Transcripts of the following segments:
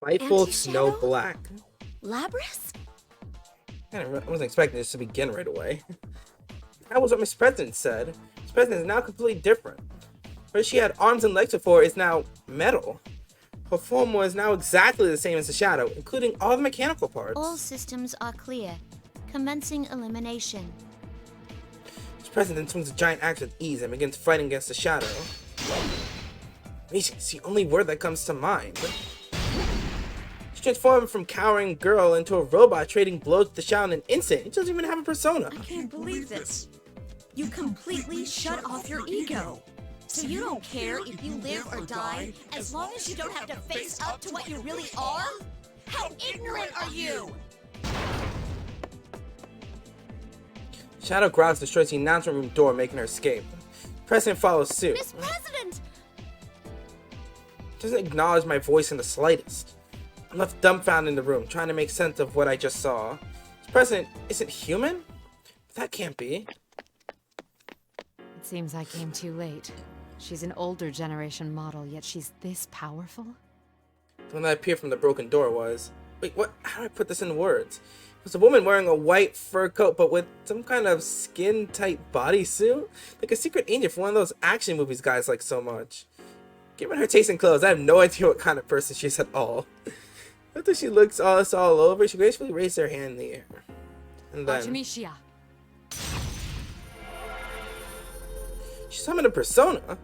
Spiteful Snow Black. Labrys? I wasn't expecting this to begin right away. That was what Miss President said. Miss President is now completely different. Where she had arms and legs before is now metal. Her form was now exactly the same as the shadow, including all the mechanical parts. All systems are clear. Commencing elimination. Miss President swings a giant axe with ease and begins fighting against the shadow. Amazing, it's the only word that comes to mind. She transformed from cowering girl into a robot, trading blows with the shadow in an instant. It doesn't even have a persona. I can't believe this. You completely shut off your ego. So you don't care if you live or die, as long as you don't have to face up to what you really are? How ignorant are you? Shadow growls, destroys the announcement room door, making her escape. President follows suit. Miss President! Doesn't acknowledge my voice in the slightest. I'm left dumbfounded in the room, trying to make sense of what I just saw. This president isn't human? That can't be. It seems I came too late. She's an older generation model, yet she's this powerful? The one that appeared from the broken door was... Wait, what? How do I put this in words? It was a woman wearing a white fur coat, but with some kind of skin-tight bodysuit? Like a secret agent from one of those action movies guys like so much. Given her taste in clothes, I have no idea what kind of person she is at all. After she looks all over, she gracefully raised her hand in the air. And then... Artemisia. She summoned a persona.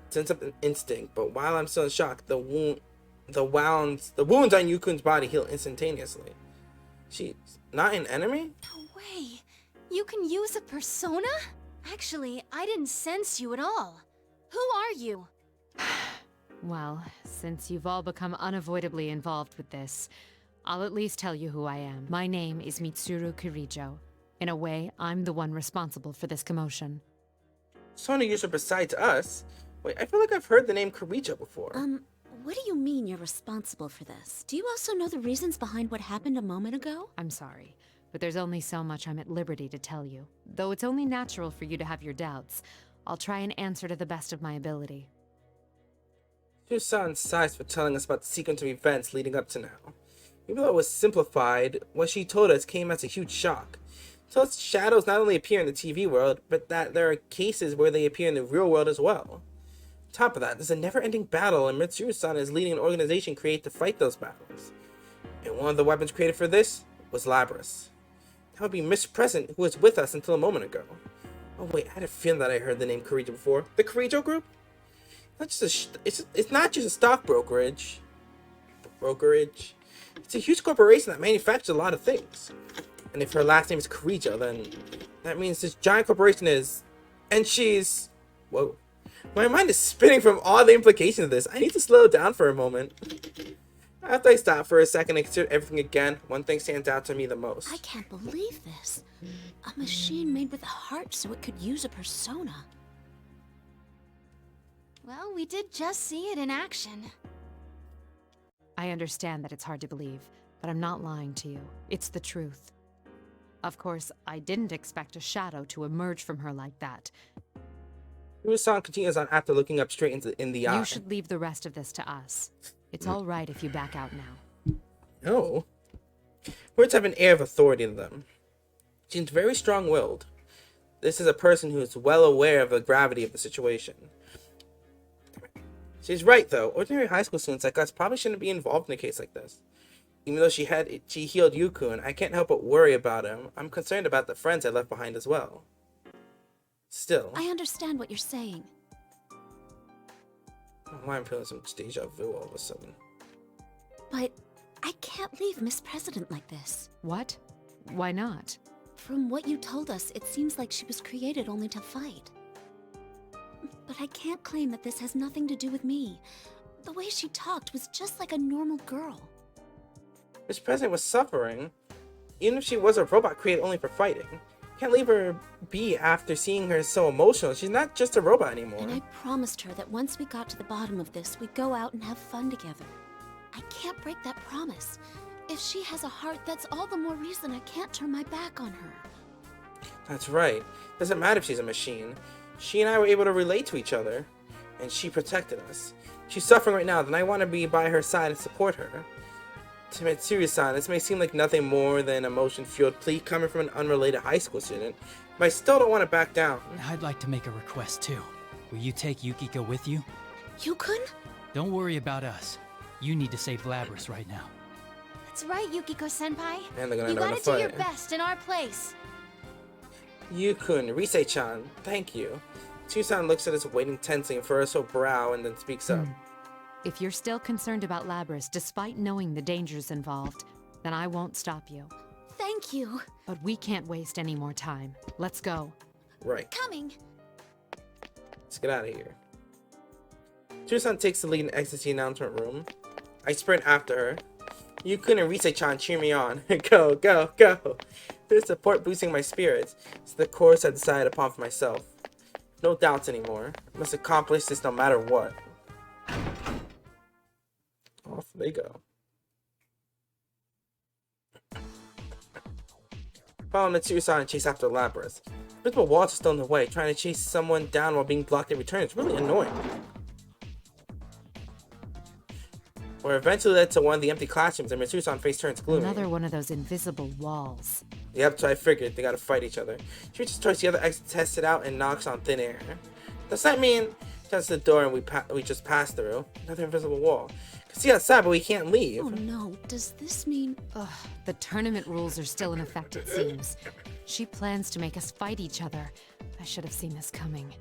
Sense up an instinct, but while I'm still in shock, the wounds on Yukun's body heal instantaneously. She's not an enemy? No way. You can use a persona? Actually, I didn't sense you at all. Who are you? Well, since you've all become unavoidably involved with this, I'll at least tell you who I am. My name is Mitsuru Kirijo. In a way, I'm the one responsible for this commotion. Persona user besides us? Wait, I feel like I've heard the name Kirijo before. What do you mean you're responsible for this? Do you also know the reasons behind what happened a moment ago? I'm sorry, but there's only so much I'm at liberty to tell you. Though it's only natural for you to have your doubts, I'll try and answer to the best of my ability. Susan sighs for telling us about the sequence of events leading up to now. Even though it was simplified, what she told us came as a huge shock. So shadows not only appear in the TV world, but that there are cases where they appear in the real world as well. On top of that, there's a never-ending battle, and Mitsuru-san is leading an organization created to fight those battles. And one of the weapons created for this was Labrys. That would be Miss President, who was with us until a moment ago. Oh wait, I had a feeling that I heard the name Kirijo before. The Kirijo Group? It's not just a stock brokerage. It's a huge corporation that manufactures a lot of things. And if her last name is Kirijo, then that means this giant corporation is... And she's... Whoa. My mind is spinning from all the implications of this. I need to slow down for a moment. After I stop for a second and consider everything again, one thing stands out to me the most. I can't believe this. A machine made with a heart so it could use a persona. Well, we did just see it in action. I understand that it's hard to believe, but I'm not lying to you. It's the truth. Of course, I didn't expect a shadow to emerge from her like that. Kirijo-san continues on after looking up straight in the eye. You should leave the rest of this to us. It's all right if you back out now. No. Words have an air of authority to them. She seems very strong-willed. This is a person who is well aware of the gravity of the situation. She's right, though. Ordinary high school students like us probably shouldn't be involved in a case like this. Even though she healed Yukun, I can't help but worry about him. I'm concerned about the friends I left behind as well. Still. I understand what you're saying. Why I'm feeling some deja vu all of a sudden. But I can't leave Miss President like this. What? Why not? From what you told us, it seems like she was created only to fight. But I can't claim that this has nothing to do with me. The way she talked was just like a normal girl. Miss President was suffering. Even if she was a robot created only for fighting. Can't leave her be after seeing her so emotional. She's not just a robot anymore. And I promised her that once we got to the bottom of this, we'd go out and have fun together. I can't break that promise. If she has a heart, that's all the more reason I can't turn my back on her. That's right. Doesn't matter if she's a machine. She and I were able to relate to each other. And she protected us. She's suffering right now, then I want to be by her side and support her. To Mitsuru-san, this may seem like nothing more than a emotion-fueled plea coming from an unrelated high school student, but I still don't want to back down. I'd like to make a request too. Will you take Yukiko with you? Yukon? Don't worry about us. You need to save Labrys right now. That's right, Yukiko-senpai. And they're gonna You end up in a gotta do your fight. best in our place. Yukun, Rise-chan, thank you. Mitsuru-san looks at us waiting tensely and furrows her brow and then speaks up. If you're still concerned about Labrys despite knowing the dangers involved, then I won't stop you. Thank you. But we can't waste any more time. Let's go. Right, Coming. let's get out of here. Mitsuru-san takes the lead and exits the announcement room. I sprint after her. Yukun and Rise-chan cheer me on. Go, go, go! There's support boosting my spirits. It's the course I decided upon for myself. No doubts anymore. I must accomplish this no matter what. Off they go. Follow Mitsuru-san and chase after Labrys. Invisible walls are still in the way. Trying to chase someone down while being blocked in return is really annoying. Or eventually led to one of the empty classrooms and Mitsuru-san's face turns gloomy. Another one of those invisible walls. Yep, so I figured they gotta fight each other. She reaches towards the other exit to test it out and knocks on thin air. Does that mean that's the door and we just passed through? Another invisible wall. Can see outside, but we can't leave. Oh no, does this mean... Ugh, the tournament rules are still in effect, it seems. She plans to make us fight each other. I should have seen this coming.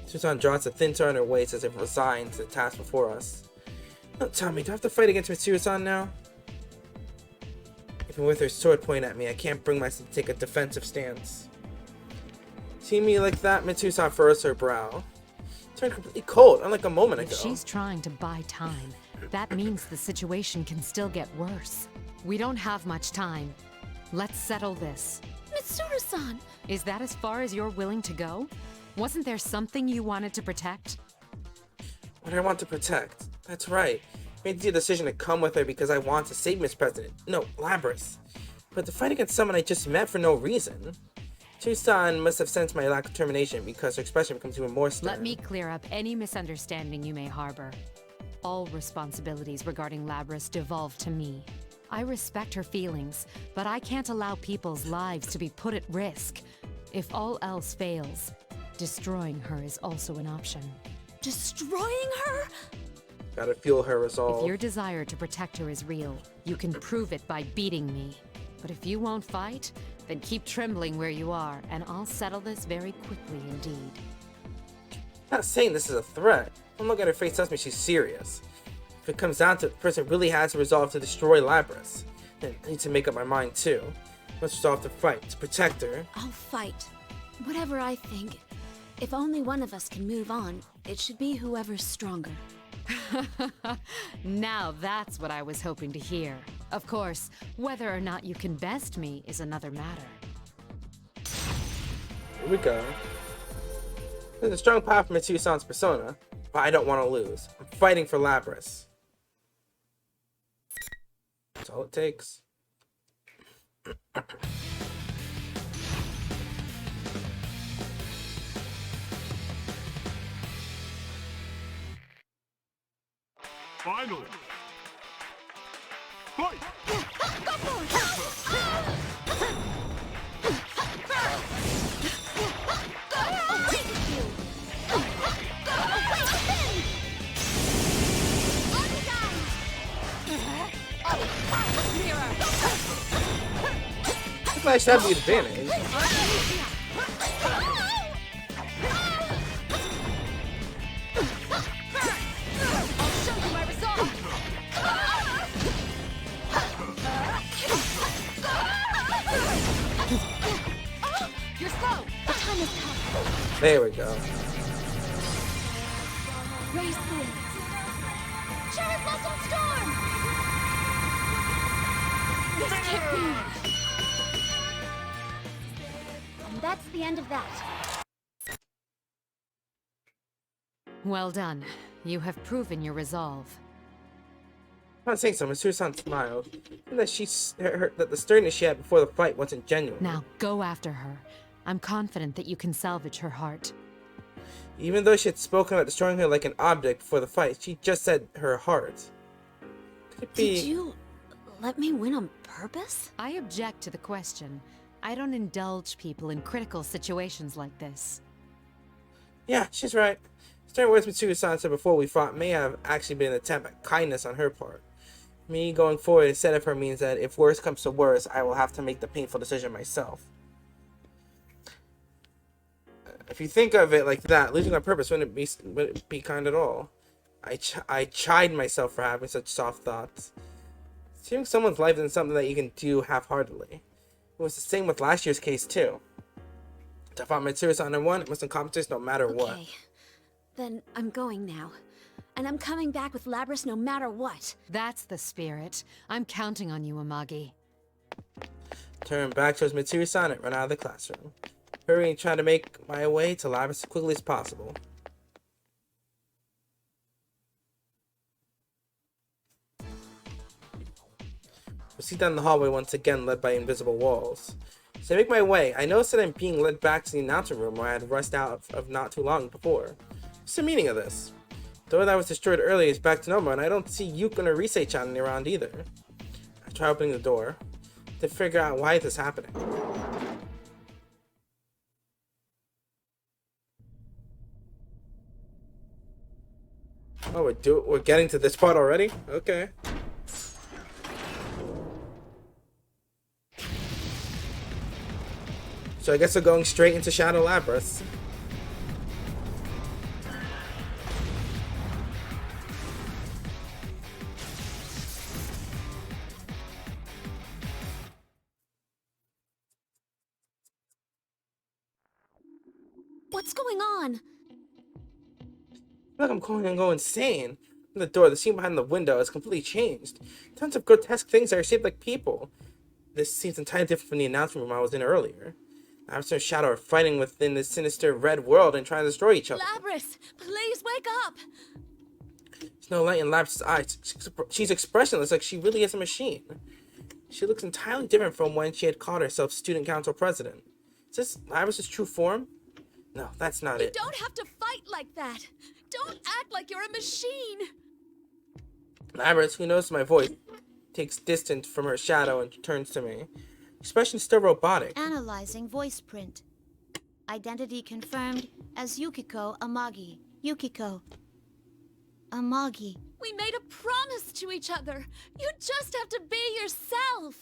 Susan draws a thin turn on her waist as if resigned to the task before us. Don't tell me, do I have to fight against Mitsuru-san now? Even with her sword pointing at me, I can't bring myself to take a defensive stance. Seeing me like that, Mitsuru-san furrows her brow. Turned completely cold, unlike a moment ago. If she's trying to buy time, that means the situation can still get worse. We don't have much time. Let's settle this. Mitsuru-san! Is that as far as you're willing to go? Wasn't there something you wanted to protect? What I want to protect. That's right. I made the decision to come with her because I want to save Miss President. No, Labrys. But to fight against someone I just met for no reason. Mitsuru-san must have sensed my lack of determination because her expression becomes even more stern. Let me clear up any misunderstanding you may harbor. All responsibilities regarding Labrys devolve to me. I respect her feelings, but I can't allow people's lives to be put at risk. If all else fails, destroying her is also an option. Destroying her? Gotta fuel her resolve. If your desire to protect her is real, you can prove it by beating me. But if you won't fight, then keep trembling where you are, and I'll settle this very quickly indeed. I'm not saying this is a threat. I'm looking at her face tells me she's serious. If it comes down to it, the person really has the resolve to destroy Labrys, then I need to make up my mind too. Let's resolve to fight, to protect her. I'll fight. Whatever I think. If only one of us can move on, it should be whoever's stronger. Now that's what I was hoping to hear. Of course, whether or not you can best me is another matter. Here we go. There's a strong power from Mitsuru-san's persona, but I don't want to lose. I'm fighting for Labrys. That's all it takes. Finally! Fight! I should have the advantage. You're slow. The time has come. There we go. Raise winds. Cherry Blossom Storm! This can't be. And that's the end of that. Well done. You have proven your resolve. I'm not saying so. Mitsuru-san smiled. And that that the sternness she had before the fight wasn't genuine. Now go after her. I'm confident that you can salvage her heart. Even though she had spoken about destroying her like an object before the fight, she just said her heart. Could Did be. you let me win on purpose? I object to the question. I don't indulge people in critical situations like this. Yeah, she's right. Certain words Mitsuru-san said before we fought may have actually been an attempt at kindness on her part. Me going forward instead of her means that if worse comes to worse, I will have to make the painful decision myself. If you think of it like that, losing on purpose wouldn't be kind at all. I chide myself for having such soft thoughts. Saving someone's life isn't something that you can do half-heartedly. It was the same with last year's case too. To find Mitsuru-san and one, it must encompass no matter what. Okay. Then I'm going now. And I'm coming back with Labrys no matter what. That's the spirit. I'm counting on you, Amagi. Turn back towards Mitsuru-san and run out of the classroom. Hurrying, trying to make my way to Labrys as quickly as possible. Proceed down the hallway once again, led by invisible walls. As I make my way, I notice that I'm being led back to the announcer room where I had rushed out of not too long before. What's the meaning of this? The door that was destroyed earlier is back to normal, and I don't see Yukiko or Rise-chan around either. I try opening the door to figure out why this is happening. Oh, we're getting to this part already? Okay. So I guess we're going straight into Shadow Labrys. What's going on? I feel like I'm going insane. In the door, the scene behind the window has completely changed. Tons of grotesque things that are shaped like people. This seems entirely different from the announcement room I was in earlier. Labrys and Shadow are fighting within this sinister red world and trying to destroy each other. Labrys, please wake up! There's no light in Labrys' eyes. She's expressionless, like she really is a machine. She looks entirely different from when she had called herself student council president. Is this Labrys' true form? No, that's not it. You don't have to fight like that! Don't act like you're a machine! Labrys, who knows my voice, takes distance from her shadow and turns to me. Expression still robotic. Analyzing voice print. Identity confirmed as Yukiko Amagi. Yukiko Amagi. We made a promise to each other! You just have to be yourself!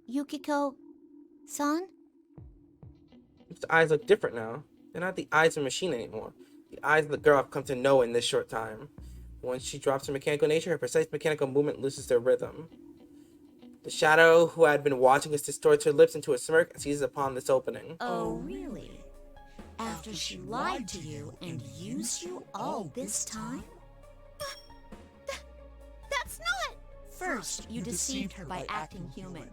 Yukiko-san? His eyes look different now. They're not the eyes of a machine anymore. The eyes of the girl I've come to know in this short time. Once she drops her mechanical nature, her precise mechanical movement loses their rhythm. The shadow who had been watching us distorts her lips into a smirk and seizes upon this opening. Oh, really? After she lied to you and used you all this time? That's not... First, you deceived her by acting human.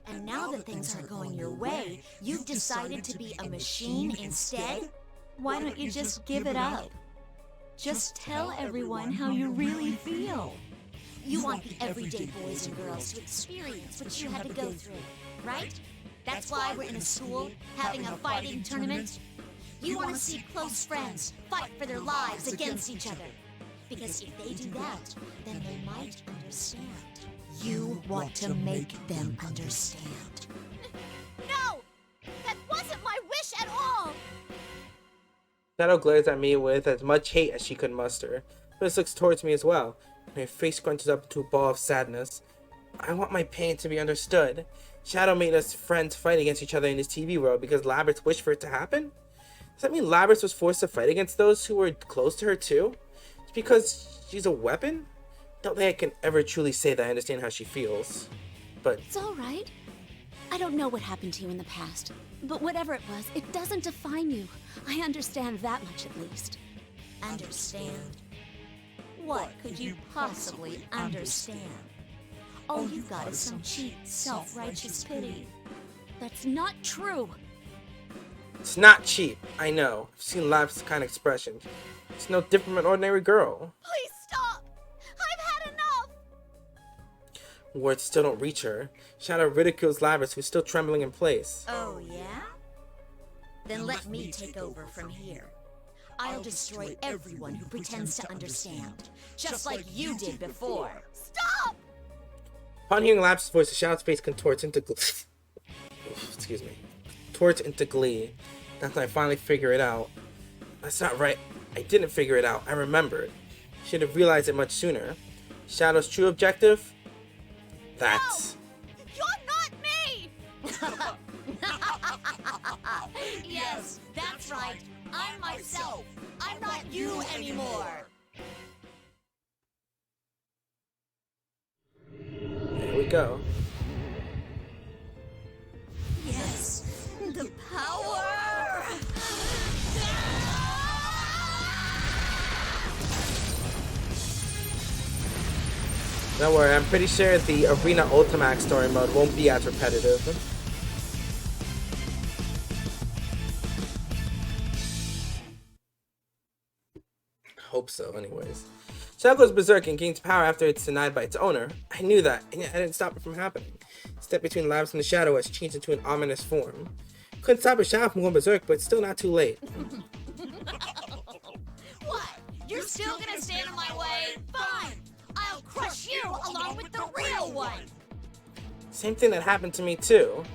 And now that things aren't going your way, you've decided to be a machine instead? Why don't you just give it up? Just tell everyone how you really feel. You want the everyday boys and girls to experience what you had to go through, right? That's why we're in a school having a fighting tournament. You want to see close friends fight for their lives against each other. Because if they do that, then they might understand. You want to make them understand. No! That wasn't my wish at all! Shadow glares at me with as much hate as she could muster. But looks towards me as well. Her face scrunches up into a ball of sadness. I want my pain to be understood. Shadow made us friends fight against each other in this TV world because Labrys wished for it to happen? Does that mean Labrys was forced to fight against those who were close to her too? It's because she's a weapon? Don't think I can ever truly say that I understand how she feels. But It's all right. I don't know what happened to you in the past, but whatever it was, it doesn't define you. I understand that much at least. Understand? What could you possibly understand? All you've got is some cheap, self-righteous pity. That's not true. it's not cheap, I know. I've seen Labrys' kind of expressions. It's no different from an ordinary girl. Please stop! I've had enough! Words still don't reach her. Shadow ridicules Labrys, who's still trembling in place. Oh, yeah? Then let me take over from here. I'll destroy everyone who pretends to understand, just like you did before. Stop! Upon hearing Labrys' voice, the Shadow's face contorts into excuse me. Contorts into glee. That's when I finally figure it out. That's not right. I didn't figure it out. I remembered. Should have realized it much sooner. Shadow's true objective? That's... You're not me! Yes, that's right. I'm myself. I'm not you anymore. There we go. Yes, the power! Don't worry, I'm pretty sure the Arena Ultimax story mode won't be as repetitive. Hope so, anyways. Shadow goes berserk and gains power after it's denied by its owner. I knew that, and yet I didn't stop it from happening. The step between Labrys and the Shadow has changed into an ominous form. Couldn't stop a Shadow from going berserk, but it's still not too late. What? You're still gonna stand in my way? Fine! I'll crush you along with the real one! Same thing that happened to me too.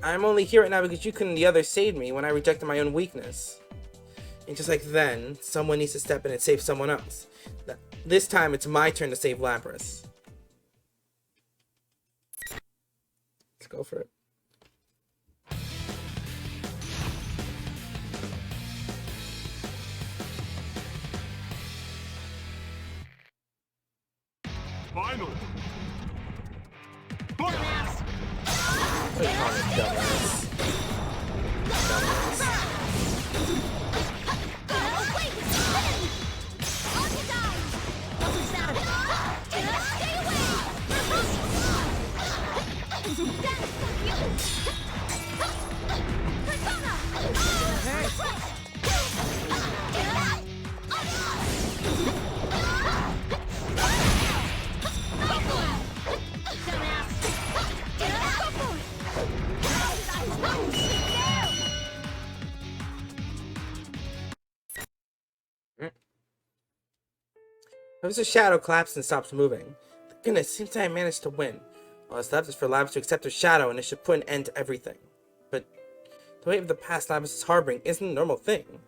I'm only here right now because you and the others saved me when I rejected my own weakness. And just like then, someone needs to step in and save someone else. This time, it's my turn to save Labrys. Let's go for it. Finally. Dumbass! What do you call me, dumbass? Dumbass. Wait! Spin! Oxidized! What was that? Stay away! As the Shadow collapses and stops moving. Thank goodness, seems I managed to win. All that's left is for Labrys to accept her shadow, and it should put an end to everything. But the weight of the past Labrys is harboring isn't a normal thing.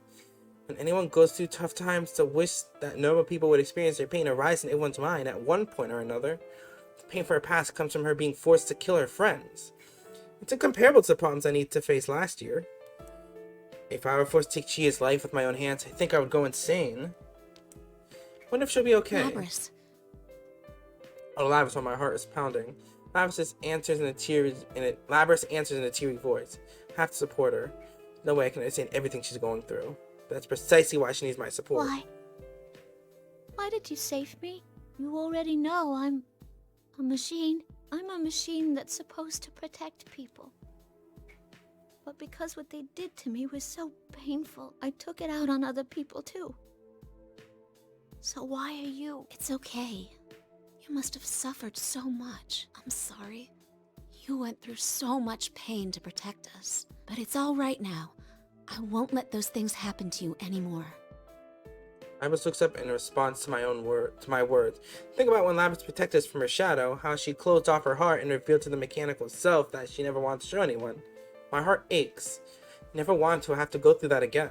When anyone goes through tough times, the wish that normal people would experience their pain arises in everyone's mind at one point or another. The pain for her past comes from her being forced to kill her friends. It's incomparable to the problems I need to face last year. If I were forced to take Chia's life with my own hands, I think I would go insane. Wonder if she'll be okay. Labrys. Oh, Labrys, while my heart is pounding. Labrys answers in a teary voice. I have to support her. No way I can understand everything she's going through. But that's precisely why she needs my support. Why? Why did you save me? You already know I'm a machine. I'm a machine that's supposed to protect people. But because what they did to me was so painful, I took it out on other people too. So why are you? It's okay. You must have suffered so much. I'm sorry. You went through so much pain to protect us. But it's all right now. I won't let those things happen to you anymore. Labrys looks up in response to my words. Think about when Labrys protected us from her shadow, how she closed off her heart and revealed to the mechanical self that she never wanted to show anyone. My heart aches. I never wanted to have to go through that again.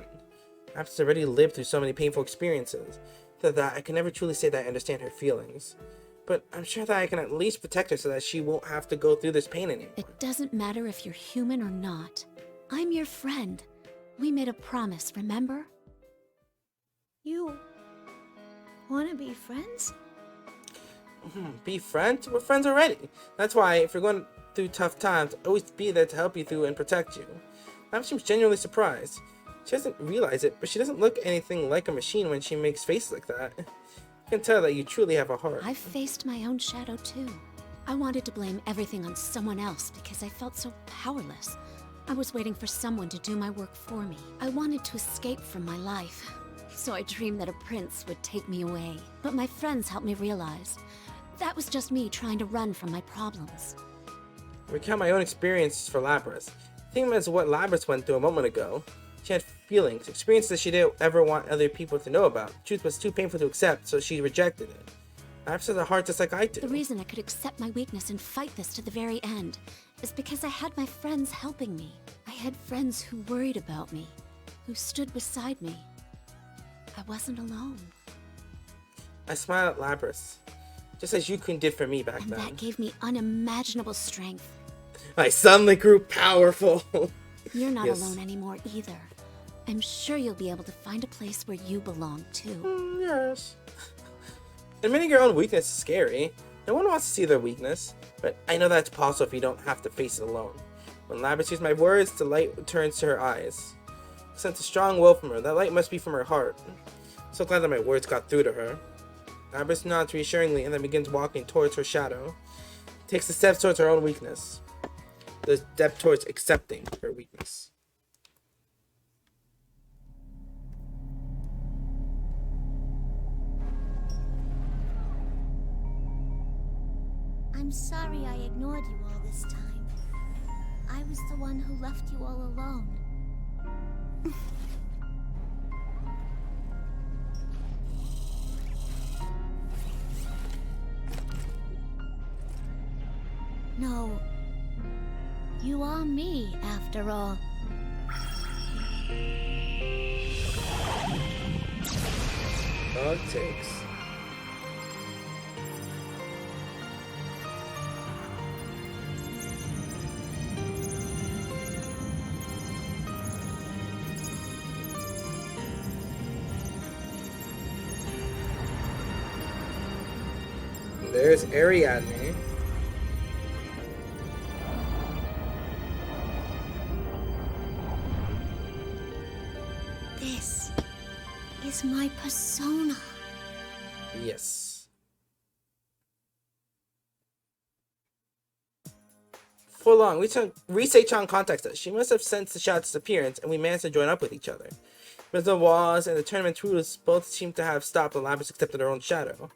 Labrys already lived through so many painful experiences. That I can never truly say that I understand her feelings. But I'm sure that I can at least protect her so that she won't have to go through this pain anymore. It doesn't matter if you're human or not. I'm your friend. We made a promise, remember? You want to be friends? Be friends? We're friends already. That's why, if you're going through tough times, I'll always be there to help you through and protect you. Labrys seems genuinely surprised. She doesn't realize it, but she doesn't look anything like a machine when she makes faces like that. I can tell that you truly have a heart. I've faced my own shadow too. I wanted to blame everything on someone else because I felt so powerless. I was waiting for someone to do my work for me. I wanted to escape from my life. So I dreamed that a prince would take me away. But my friends helped me realize that was just me trying to run from my problems. I recount my own experiences for Labrys. Think as what Labrys went through a moment ago. She had feelings, experiences that she didn't ever want other people to know about. The truth was too painful to accept, so she rejected it. Labrys has a heart just like I do. The reason I could accept my weakness and fight this to the very end is because I had my friends helping me. I had friends who worried about me, who stood beside me. I wasn't alone. I smiled at Labrys, just as Yukun did for me back And then. that gave me unimaginable strength. I suddenly grew powerful. You're not Yes. alone anymore either. I'm sure you'll be able to find a place where you belong too. Yes. Admitting your own weakness is scary. No one wants to see their weakness, but I know that's possible if you don't have to face it alone. When Labrys hears my words, the light turns to her eyes. I sense a strong will from her. That light must be from her heart. I'm so glad that my words got through to her. Labrys nods reassuringly and then begins walking towards her shadow. Takes the steps towards her own weakness. The step towards accepting her weakness. I'm sorry I ignored you all this time. I was the one who left you all alone. No. You are me, after all. All it takes. There's Ariadne. This is my persona. Yes. For long, Rise-chan contacted us. She must have sensed the shadow's disappearance, and we managed to join up with each other. But the walls and the tournament rules both seem to have stopped when Labrys accepted her own shadow.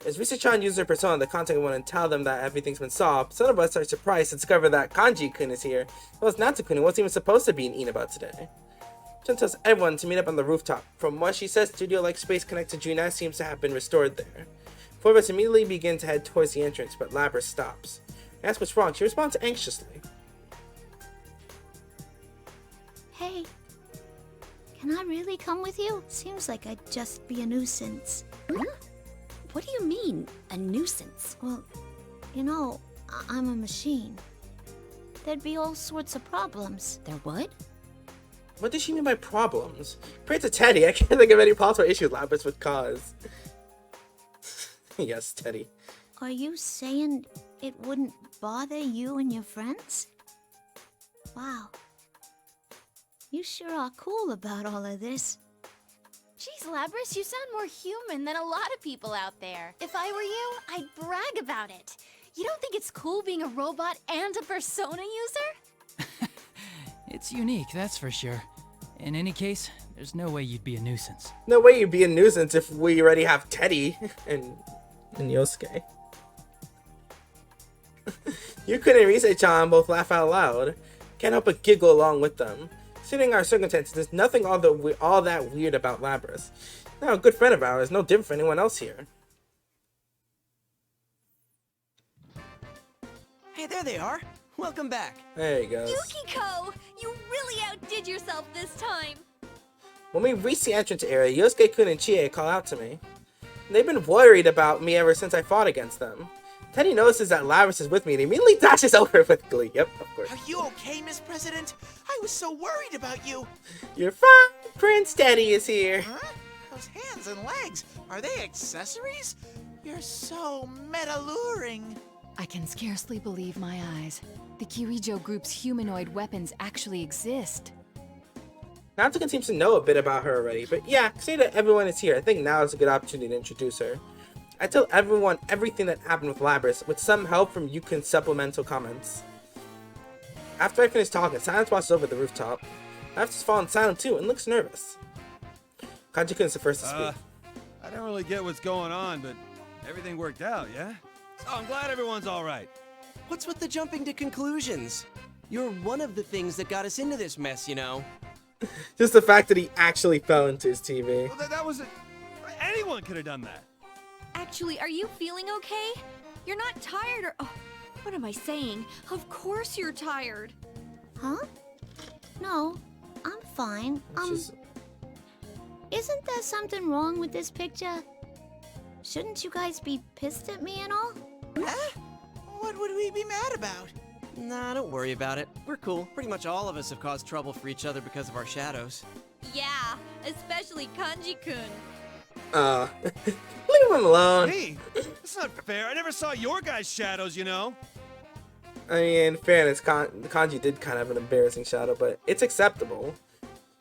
As Rise-chan used her persona to contact everyone and tell them that everything's been solved, some of us are surprised to discover that Kanji-kun is here. Well, it's Natsu-kun who wasn't even supposed to be in Inaba today. Chen tells everyone to meet up on the rooftop. From what she says, studio-like space connected to Juna seems to have been restored there. Four of us immediately begin to head towards the entrance, but Labrys stops. I ask what's wrong. She responds anxiously. Hey, can I really come with you? Seems like I'd just be a nuisance. What do you mean, a nuisance? Well, you know, I'm a machine. There'd be all sorts of problems. There would? What does she mean by problems? Compared to Teddy, I can't think of any possible issues Labrys would cause. Yes, Teddy. Are you saying it wouldn't bother you and your friends? Wow. You sure are cool about all of this. Jeez, Labrys, you sound more human than a lot of people out there. If I were you, I'd brag about it. You don't think it's cool being a robot and a persona user? It's unique, that's for sure. In any case, there's no way you'd be a nuisance. No way you'd be a nuisance if we already have Teddy and Yosuke. Yukun and Rise-chan both laugh out loud. Can't help but giggle along with them. Considering our circumstances, there's nothing all that weird about Labrys. Now, a good friend of ours, no different from anyone else here. Hey, there they are. Welcome back. There he goes. Yukiko! You really outdid yourself this time! When we reach the entrance area, Yosuke-kun and Chie call out to me. They've been worried about me ever since I fought against them. Teddy notices that Labrys is with me and immediately dashes over with glee. Yep, of course. Are you okay, Miss President? I was so worried about you. You're fine. Prince Teddy is here. Huh? Those hands and legs, are they accessories? You're so meta-luring. I can scarcely believe my eyes. The Kirijo group's humanoid weapons actually exist. Natsuki seems to know a bit about her already, but yeah, considering that everyone is here, I think now is a good opportunity to introduce her. I tell everyone everything that happened with Labrys, with some help from Yukin's supplemental comments. After I finish talking, Silence watches over the rooftop. Labrys fallen silent too and looks nervous. Kanji-kun's the first to speak. I don't really get what's going on, but everything worked out, yeah? So I'm glad everyone's all right. What's with the jumping to conclusions? You're one of the things that got us into this mess, you know. Just the fact that he actually fell into his TV. Well, that was it. Anyone could have done that. Actually, are you feeling okay? You're not tired or... Oh, what am I saying? Of course you're tired. Huh? No, I'm fine. It's just- Isn't there something wrong with this picture? Shouldn't you guys be pissed at me and all? Huh? What would we be mad about? Nah, don't worry about it. We're cool. Pretty much all of us have caused trouble for each other because of our shadows. Yeah, especially Kanji-kun. Leave him alone. Hey, that's not fair. I never saw your guys' shadows, you know? I mean, in fairness, Kanji did kind of have an embarrassing shadow, but it's acceptable.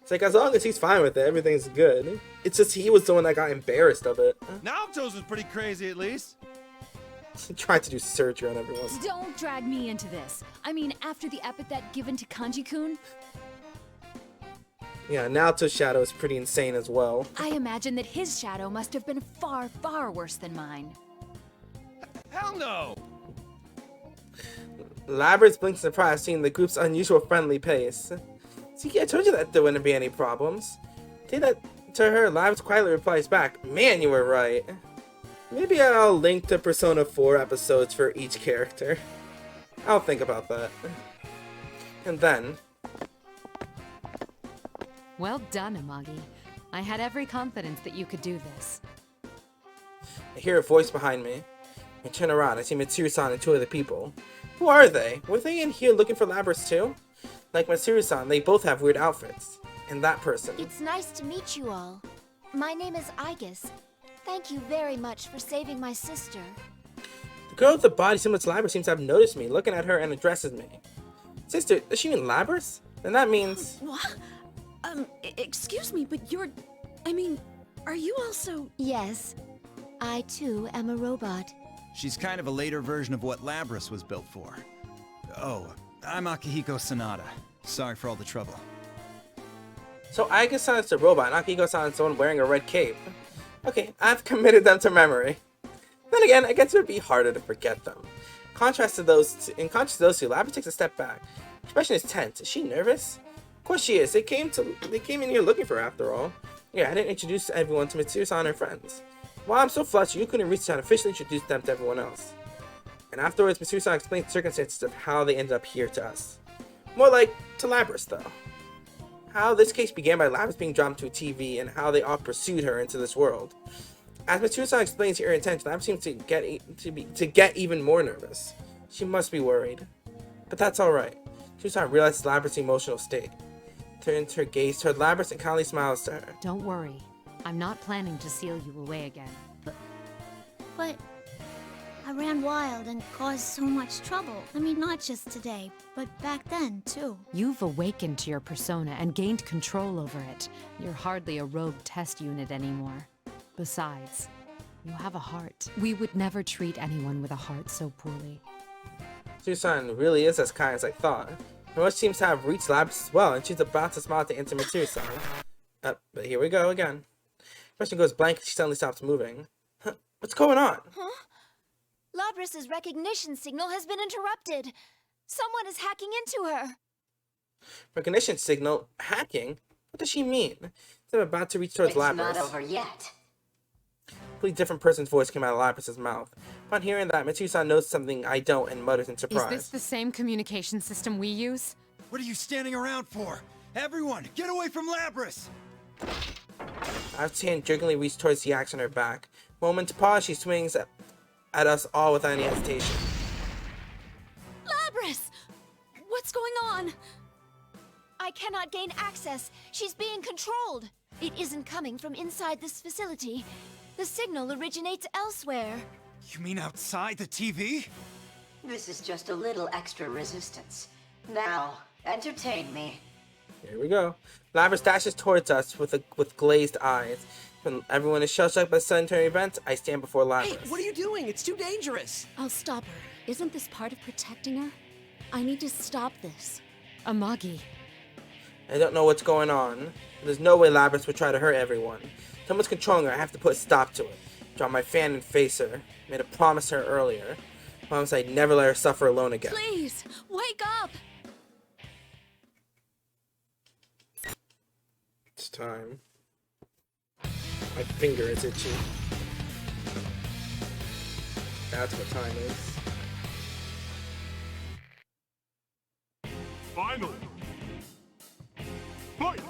It's like, as long as he's fine with it, everything's good. It's just he was the one that got embarrassed of it. Naoto's was pretty crazy, at least. He tried to do surgery on everyone. Don't drag me into this. I mean, after the epithet given to Kanji-kun, Yeah, Naoto's shadow is pretty insane as well. I imagine that his shadow must have been far, far worse than mine. Hell no! Labrys blinked in surprise, seeing the group's unusual friendly pace. See, I told you that there wouldn't be any problems. Say that to her, Labrys quietly replies back, "Man, you were right." Maybe I'll link to Persona 4 episodes for each character. I'll think about that. And then... Well done, Amagi. I had every confidence that you could do this. I hear a voice behind me. I turn around, I see Mitsuru-san and two other people. Who are they? Were they in here looking for Labrys too? Like Mitsuru-san, they both have weird outfits. And that person. It's nice to meet you all. My name is Aigis. Thank you very much for saving my sister. The girl with the body similar to Labrys seems to have noticed me, looking at her and addresses me. Sister, does she mean Labrys? Then that means... What? Excuse me, but you're... I mean, are you also... Yes, I too am a robot. She's kind of a later version of what Labrys was built for. Oh, I'm Akihiko Sanada. Sorry for all the trouble. So Aigis-san is the robot, and Akihiko-san is the one wearing a red cape. Okay, I've committed them to memory. Then again, I guess it would be harder to forget them. In contrast to those two, Labrys takes a step back. Her expression is tense. Is she nervous? Of course she is. They came in here looking for her after all. Yeah, I didn't introduce everyone to Mitsuru-san and her friends. While I'm so flustered, you couldn't reach out and officially introduce them to everyone else. And afterwards, Mitsuru-san explained the circumstances of how they ended up here to us. More like to Labrys, though. How this case began by Labrys being dropped to a TV and how they all pursued her into this world. As Mitsuru-san explains her intention, Labrys seems to get even more nervous. She must be worried. But that's alright. Mitsuru-san realizes Labrys' emotional state. Turns her gaze toward Labrys and kindly smiles to her. Don't worry. I'm not planning to seal you away again. But I ran wild and caused so much trouble. I mean, not just today, but back then, too. You've awakened to your persona and gained control over it. You're hardly a rogue test unit anymore. Besides, you have a heart. We would never treat anyone with a heart so poorly. Mitsuru-san really is as kind as I thought. Her rush seems to have reached Labrys as well, and she's about to smile to enter Mitsuru-san. But here we go again. Expression goes blank and she suddenly stops moving. Huh? What's going on? Huh? Labrys' recognition signal has been interrupted. Someone is hacking into her. Recognition signal? Hacking? What does she mean? I'm about to reach towards Labrys. It's not over yet. A completely different person's voice came out of Labrys' mouth. Upon hearing that, Mitsuru-san knows something I don't and mutters in surprise. Is this the same communication system we use? What are you standing around for? Everyone, get away from Labrys! Labrys' hand jerkingly reached towards the axe on her back. Moment to pause, she swings at us all without any hesitation. Labrys! What's going on? I cannot gain access. She's being controlled. It isn't coming from inside this facility. The signal originates elsewhere. You mean outside the TV? This is just a little extra resistance. Now, entertain me. Here we go. Labrys dashes towards us with glazed eyes. When everyone is shell-shocked by the sudden turn events, I stand before Labrys. Hey, what are you doing? It's too dangerous. I'll stop her. Isn't this part of protecting her? I need to stop this. Amagi. I don't know what's going on. There's no way Labrys would try to hurt everyone. Someone's controlling her. I have to put a stop to it. Draw my fan and face her. Made a promise to her earlier. Promise I'd never let her suffer alone again. Please, wake up! It's time. My finger is itchy. That's what time is. Finally. Fight!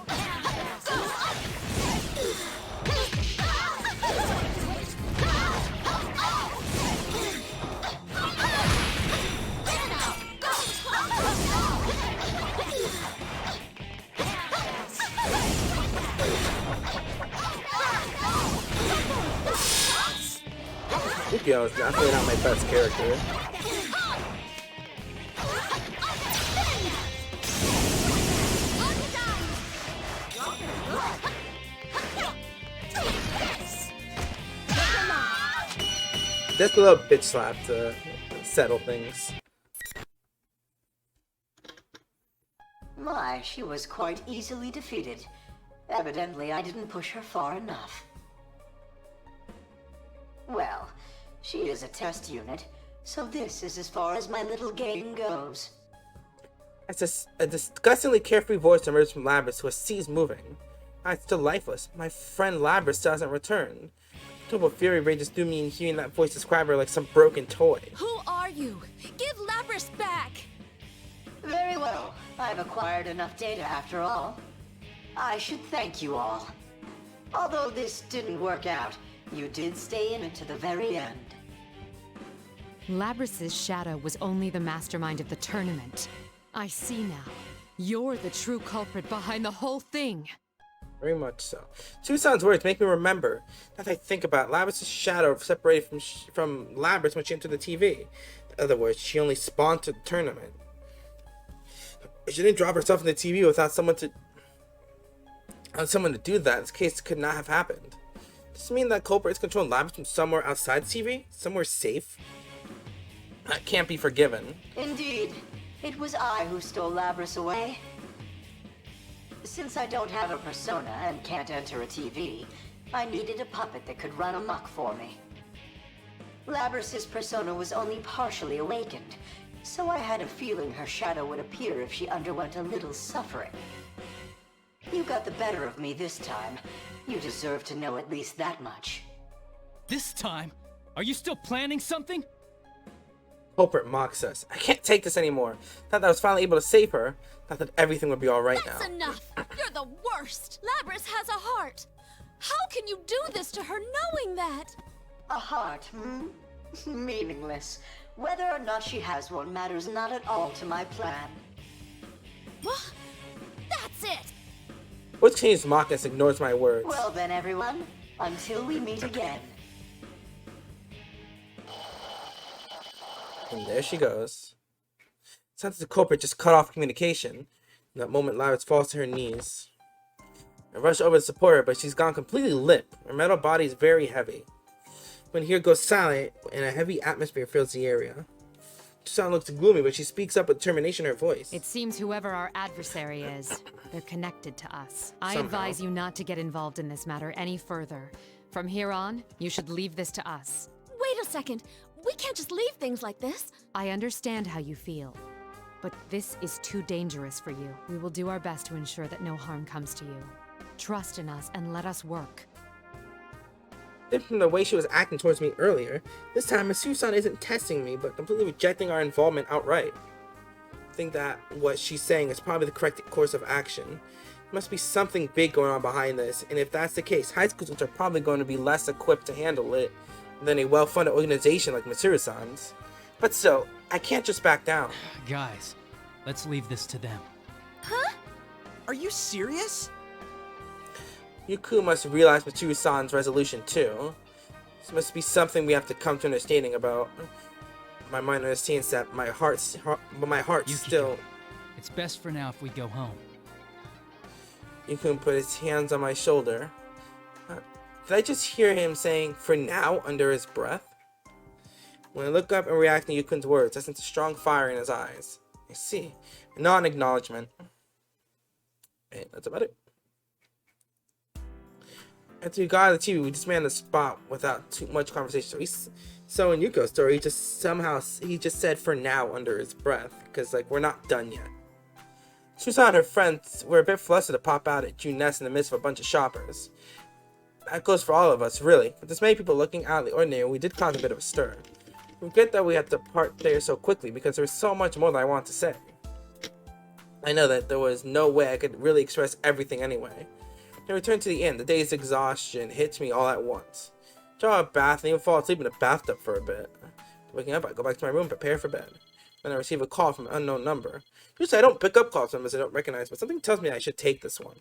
Yukio is definitely not my best character. Just a little bitch slap to settle things. My, she was quite easily defeated. Evidently, I didn't push her far enough. Well, she is a test unit, so this is as far as my little game goes. As a disgustingly carefree voice emerged from Labrys, who has ceased moving. I'm still lifeless. My friend Labrys still hasn't returned. Total fury rages through me in hearing that voice describe her like some broken toy. Who are you? Give Labrys back! Very well. I've acquired enough data after all. I should thank you all. Although this didn't work out, you did stay in it to the very end. Labrys' shadow was only the mastermind of the tournament. I see now. You're the true culprit behind the whole thing. Very much so. Susan's words make me remember that I think about Labrys' shadow separated from Labrys when she entered the TV. In other words, she only spawned to the tournament. She didn't drop herself in the TV without someone to do that. This case could not have happened. Does this mean that culprit is controlling Labrys from somewhere outside the TV? Somewhere safe? That can't be forgiven. Indeed. It was I who stole Labrys away. Since I don't have a persona and can't enter a TV, I needed a puppet that could run amok for me. Labrys' persona was only partially awakened, so I had a feeling her shadow would appear if she underwent a little suffering. You got the better of me this time. You deserve to know at least that much. This time? Are you still planning something? Culprit mocks us. I can't take this anymore. Thought that I was finally able to save her. Thought that everything would be alright now. That's enough! You're the worst! Labrys has a heart! How can you do this to her knowing that? A heart, hmm? Meaningless. Whether or not she has one matters not at all to my plan. What? That's it! What changed Mockness ignores my words. Well then, everyone. Until we meet again. And there she goes. Sounds like the culprit just cut off communication. In that moment, Labrys falls to her knees. I rush over to support her, but she's gone completely limp. Her metal body is very heavy. When here goes silent, and a heavy atmosphere fills the area. Susan looks gloomy, but she speaks up with determination in her voice. It seems whoever our adversary is, they're connected to us. I Somehow. advise you not to get involved in this matter any further. From here on, you should leave this to us. Wait a second. We can't just leave things like this. I understand how you feel, but this is too dangerous for you. We will do our best to ensure that no harm comes to you. Trust in us and let us work. Then from the way she was acting towards me earlier, this time Susan isn't testing me, but completely rejecting our involvement outright. I think that what she's saying is probably the correct course of action. There must be something big going on behind this, and if that's the case, high school students are probably going to be less equipped to handle it than a well-funded organization like Mitsuru-san's. But still, I can't just back down. Guys, let's leave this to them. Huh? Are you serious? Yuku must realize Mitsuru-san's resolution too. This must be something we have to come to understanding about. My mind understands that my heart Yukiko, still... It's best for now if we go home. Yuku put his hands on my shoulder. Did I just hear him saying, "for now," under his breath? When I look up and react to Yukun's words, I sense a strong fire in his eyes. I see. A non-acknowledgement. And that's about it. After we got out of the TV, we just ran the spot without too much conversation. So in Yuko's story, he just said "for now" under his breath, because like we're not done yet. Susan and her friends were a bit flustered to pop out at Juness in the midst of a bunch of shoppers. That goes for all of us, really. With this many people looking out of the ordinary, we did cause a bit of a stir. I regret that we had to part there so quickly because there was so much more that I want to say. I know that there was no way I could really express everything anyway. I returned to the inn. The day's exhaustion hits me all at once. Draw a bath and even fall asleep in the bathtub for a bit. Waking up, I go back to my room, prepare for bed. Then I receive a call from an unknown number. Usually I don't pick up calls from numbers I don't recognize, but something tells me I should take this one.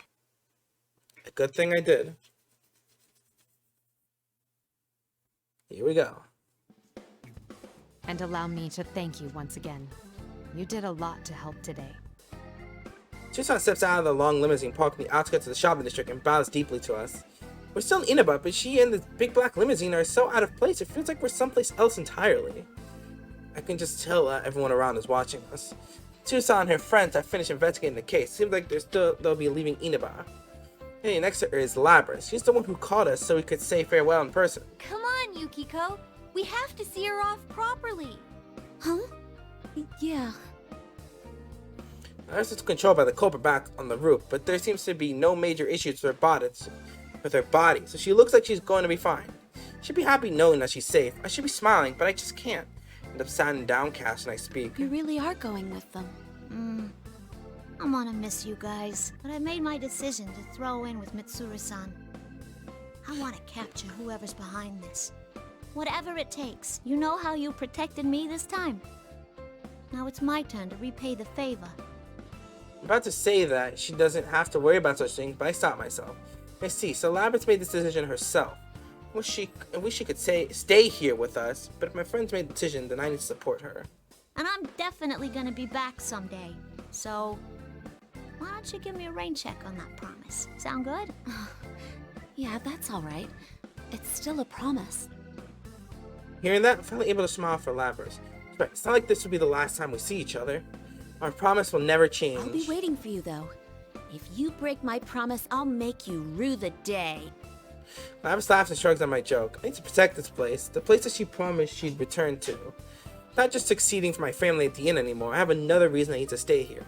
A good thing I did. Here we go. And allow me to thank you once again. You did a lot to help today. Tucson steps out of the long limousine parked in the outskirts of the shopping district and bows deeply to us. We're still in Inaba, but she and the big black limousine are so out of place, it feels like we're someplace else entirely. I can just tell everyone around is watching us. Tucson and her friends have finished investigating the case. Seems like they'll be leaving Inaba. Hey, next to her is Labrys. She's the one who called us so we could say farewell in person. Come on, Yukiko. We have to see her off properly. Huh? Yeah. Ours is controlled by the culprit back on the roof, but there seems to be no major issues with her body, so she looks like she's going to be fine. She'd be happy knowing that she's safe. I should be smiling, but I just can't. I end up sad and downcast when I speak. You really are going with them. I'm gonna miss you guys, but I made my decision to throw in with Mitsuru-san. I want to capture whoever's behind this. Whatever it takes. You know how you protected me this time. Now it's my turn to repay the favor. I'm about to say that she doesn't have to worry about such things, but I stopped myself. I see, so Labrys made this decision herself. I wish she could stay here with us, but if my friends made the decision, then I need to support her. And I'm definitely gonna be back someday. So, why don't you give me a rain check on that promise? Sound good? Yeah, that's alright. It's still a promise. Hearing that, I'm finally able to smile for Labrys. But it's not like this will be the last time we see each other. Our promise will never change. I'll be waiting for you, though. If you break my promise, I'll make you rue the day. Labrys laughs and shrugs at my joke. I need to protect this place, the place that she promised she'd return to. Not just succeeding for my family at the inn anymore. I have another reason I need to stay here.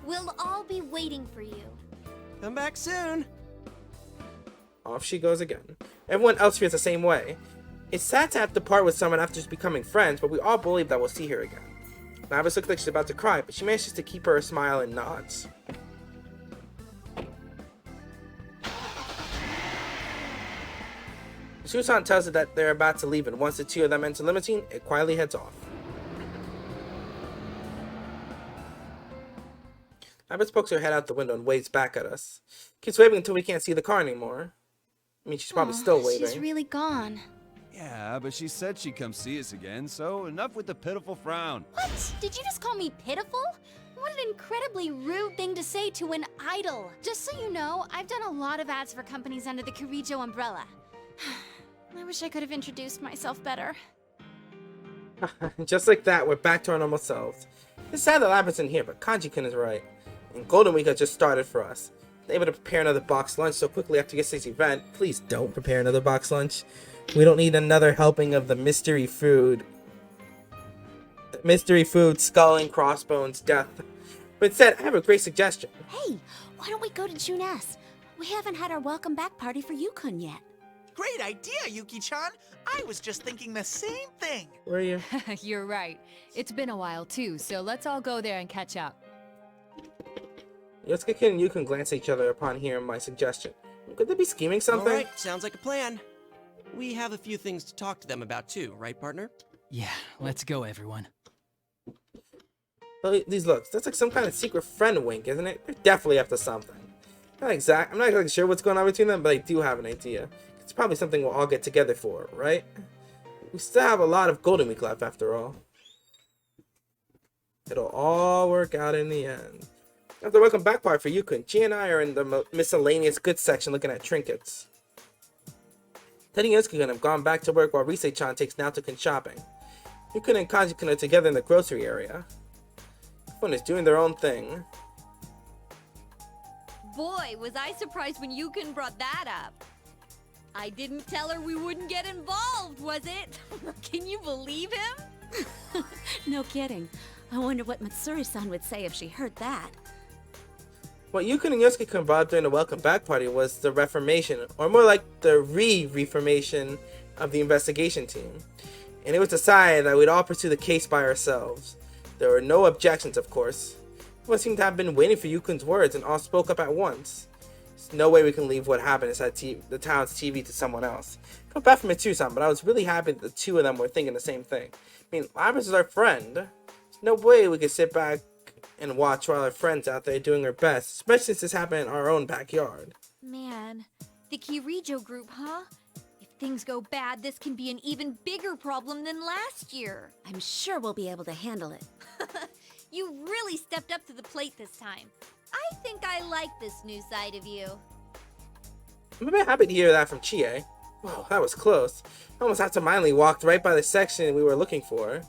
We'll all be waiting for you. Come back soon. Off she goes again. Everyone else feels the same way. It's sad to have to part with someone after just becoming friends, but we all believe that we'll see her again. Labrys looks like she's about to cry, but she manages to keep her smile and nods. Susan tells her that they're about to leave, and once the two of them enter the limousine, it quietly heads off. Labrys pokes her head out the window and waves back at us. Keeps waving until we can't see the car anymore. I mean, she's probably still waving. She's really gone. Yeah, but she said she'd come see us again, so enough with the pitiful frown. What? Did you just call me pitiful? What an incredibly rude thing to say to an idol. Just so you know, I've done a lot of ads for companies under the Kirijo umbrella. I wish I could have introduced myself better. Just like that, we're back to our normal selves. It's sad that Labrys isn't here, but Kanji-kun is right. And Golden Week has just started for us. They're able to prepare another box lunch so quickly after yesterday's event. Please don't prepare another box lunch. We don't need another helping of the mystery food. Mystery food, skull and crossbones, death. But instead, I have a great suggestion. Hey, why don't we go to Junes? We haven't had our welcome back party for Yukon yet. Great idea, Yuki-chan. I was just thinking the same thing. Where are you? You're right. It's been a while too, so let's all go there and catch up. Yosuke and Yukon glance at each other upon hearing my suggestion. Could they be scheming something? Alright, sounds like a plan. We have a few things to talk to them about too, right, partner? Yeah, let's go, everyone. Well, these looks, that's like some kind of secret friend wink, isn't it? They're definitely up to something. I'm not exactly sure what's going on between them, but I do have an idea. It's probably something we'll all get together for, right? We still have a lot of Golden Week left after all. It'll all work out in the end. After the welcome back part for Yukon, Chi and I are in the miscellaneous goods section looking at trinkets. Ted and Yosuke have gone back to work while Rise-chan takes Naoto-kun shopping. Yukon and Kanji-kun are together in the grocery area. Everyone is doing their own thing. Boy, was I surprised when Yukon brought that up. I didn't tell her we wouldn't get involved, was it? Can you believe him? No kidding. I wonder what Matsuri-san would say if she heard that. What Yukon and Yosuke brought up during the welcome back party was the reformation, or more like the reformation of the investigation team. and it was decided that we'd all pursue the case by ourselves. There were no objections, of course. Everyone seemed to have been waiting for Yukun's words and all spoke up at once. There's no way we can leave what happened inside the town's TV to someone else. I felt bad for Mitsu-san, but I was really happy that the two of them were thinking the same thing. I mean, Labrys is our friend. There's no way we could sit back and watch while our friends out there doing their best, especially since this happened in our own backyard. Man, the Kirijo group, huh? If things go bad, this can be an even bigger problem than last year. I'm sure we'll be able to handle it. You really stepped up to the plate this time. I think I like this new side of you. I'm a bit happy to hear that from Chie. Whoa, that was close. I almost absentmindedly walked right by the section we were looking for.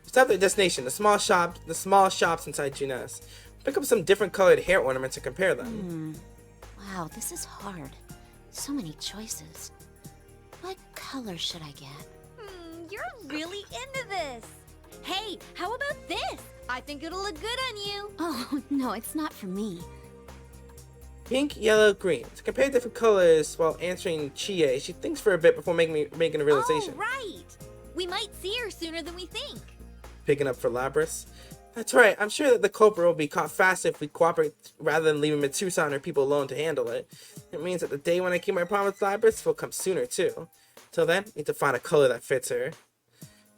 We stopped at the destination, the small shops inside Junes. Pick up some different colored hair ornaments and compare them. Wow, this is hard. So many choices. What color should I get? You're really into this. Hey, how about this? I think it'll look good on you. Oh, no, it's not for me. Pink, yellow, green. To compare different colors while answering Chie, she thinks for a bit before making a realization. Oh, right. We might see her sooner than we think. Picking up for Labrys. That's right, I'm sure that the culprit will be caught faster if we cooperate rather than leaving Mitsu-san and her people alone to handle it. It means that the day when I keep my promise to Labrys will come sooner too. Till then, need to find a color that fits her.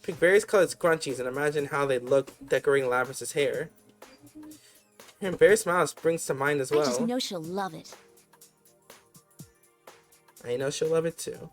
Pick various colored scrunchies and imagine how they look decorating Labrys' hair. Her embarrassed smile springs to mind as well. I just know she'll love it. I know she'll love it too.